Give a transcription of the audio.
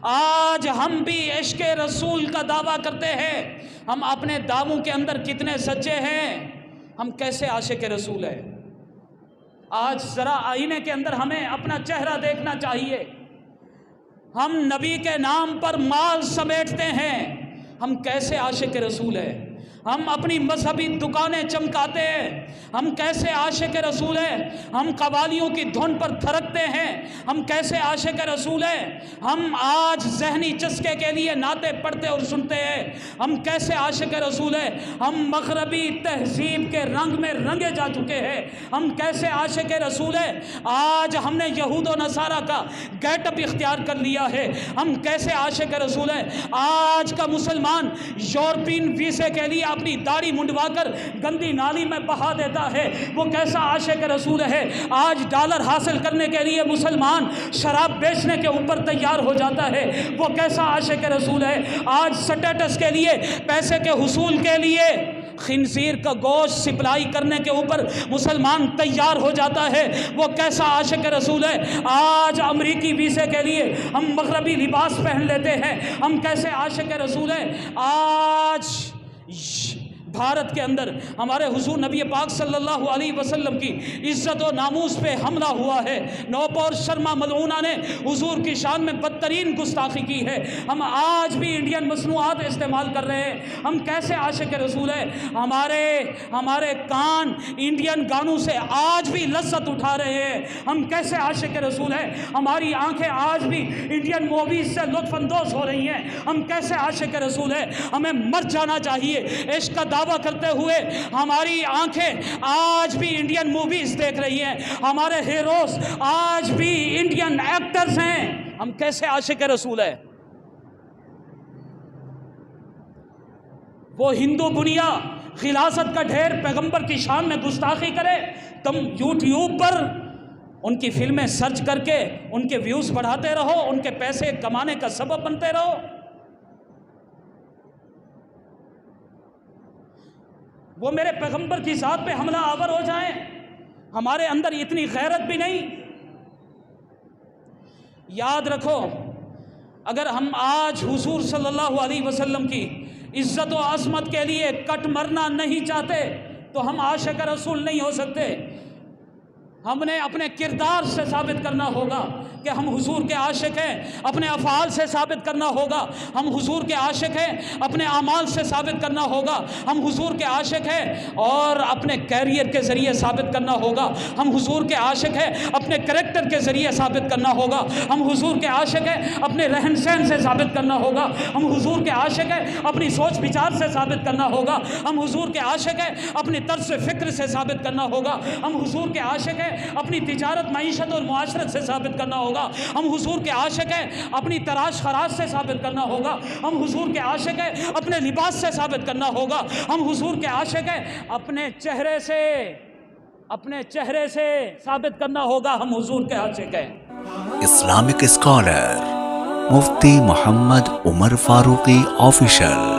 آج ہم بھی عشق رسول کا دعویٰ کرتے ہیں. ہم اپنے دعووں کے اندر کتنے سچے ہیں، ہم کیسے عاشق رسول ہیں. آج ذرا آئینے کے اندر ہمیں اپنا چہرہ دیکھنا چاہیے. ہم نبی کے نام پر مال سمیٹتے ہیں، ہم کیسے عاشق رسول ہیں. ہم اپنی مذہبی دکانیں چمکاتے ہیں، ہم کیسے عاشق رسول ہیں. ہم قوالیوں کی دھن پر تھرکتے ہیں، ہم کیسے عاشق رسول ہیں. ہم آج ذہنی چسکے کے لیے نعتیں پڑھتے اور سنتے ہیں، ہم کیسے عاشق رسول ہیں. ہم مغربی تہذیب کے رنگ میں رنگے جا چکے ہیں، ہم کیسے عاشق رسول ہیں. آج ہم نے یہود و نصارہ کا گیٹ اپ اختیار کر لیا ہے، ہم کیسے عاشق رسول ہیں. آج کا مسلمان یورپین ویزے کے لیے اپنی داڑھی منڈوا کر گندی نالی میں بہا دیتا ہے، وہ کیسا عاشق رسول ہے. آج ڈالر حاصل کرنے کے لیے مسلمان شراب بیچنے کے اوپر تیار ہو جاتا ہے، وہ کیسا عاشق رسول ہے. آج سٹیٹس کے لیے، پیسے کے حصول کے لیے خنزیر کا گوشت سپلائی کرنے کے اوپر مسلمان تیار ہو جاتا ہے، وہ کیسا عاشق رسول ہے. آج امریکی ویزے کے لیے ہم مغربی لباس پہن لیتے ہیں، ہم کیسے عاشق رسول ہیں. آج بھارت کے اندر ہمارے حضور نبی پاک صلی اللہ علیہ وسلم کی عزت و ناموس پہ حملہ ہوا ہے. نوپور شرما ملعونہ نے حضور کی شان میں بدترین گستاخی کی ہے. ہم آج بھی انڈین مصنوعات استعمال کر رہے ہیں، ہم کیسے عاشق رسول ہیں. ہمارے کان انڈین گانوں سے آج بھی لذت اٹھا رہے ہیں، ہم کیسے عاشق رسول ہیں. ہماری آنکھیں آج بھی انڈین موویز سے لطف اندوز ہو رہی ہیں، ہم کیسے عاشق رسول ہیں. ہمیں مر جانا چاہیے عشق کا دعویٰ کرتے ہوئے. ہماری آنکھیں آج بھی انڈین موویز دیکھ رہی ہیں، ہمارے ہیروز آج بھی انڈین ایکٹرز ہیں، ہم کیسے عاشق رسول ہیں. وہ ہندو بنیا غلاظت کا ڈھیر پیغمبر کی شان میں گستاخی کرے، تم یوٹیوب پر ان کی فلمیں سرچ کر کے ان کے ویوز بڑھاتے رہو، ان کے پیسے کمانے کا سبب بنتے رہو. وہ میرے پیغمبر کی ذات پہ حملہ آور ہو جائیں، ہمارے اندر اتنی غیرت بھی نہیں. یاد رکھو، اگر ہم آج حضور صلی اللہ علیہ وسلم کی عزت و عظمت کے لیے کٹ مرنا نہیں چاہتے تو ہم عاشق رسول نہیں ہو سکتے. ہم نے اپنے کردار سے ثابت کرنا ہوگا کہ ہم حضور کے عاشق ہیں، اپنے افعال سے ثابت کرنا ہوگا ہم حضور کے عاشق ہیں، اپنے اعمال سے ثابت کرنا ہوگا ہم حضور کے عاشق ہیں، اور اپنے کیریئر کے ذریعے ثابت کرنا ہوگا ہم حضور کے عاشق ہیں، اپنے کریکٹر کے ذریعے ثابت کرنا ہوگا ہم حضور کے عاشق ہیں، اپنے رہن سہن سے ثابت کرنا ہوگا ہم حضور کے عاشق ہیں، اپنی سوچ بچار سے ثابت کرنا ہوگا ہم حضور کے عاشق ہیں، اپنی طرز فکر سے ثابت کرنا ہوگا ہم حضور کے عاشق ہیں، اپنی تجارت معیشت اور معاشرت سے ثابت کرنا ہوگا ہم حضور کے عاشق ہیں، اپنی تراش خراش سے ثابت کرنا ہوگا ہم حضور کے عاشق ہیں، اپنے لباس سے ثابت کرنا ہوگا ہم حضور کے عاشق ہیں، اپنے چہرے سے ثابت کرنا ہوگا ہم حضور کے عاشق ہیں. اسلامک اسکالر مفتی محمد عمر فاروقی آفیشل.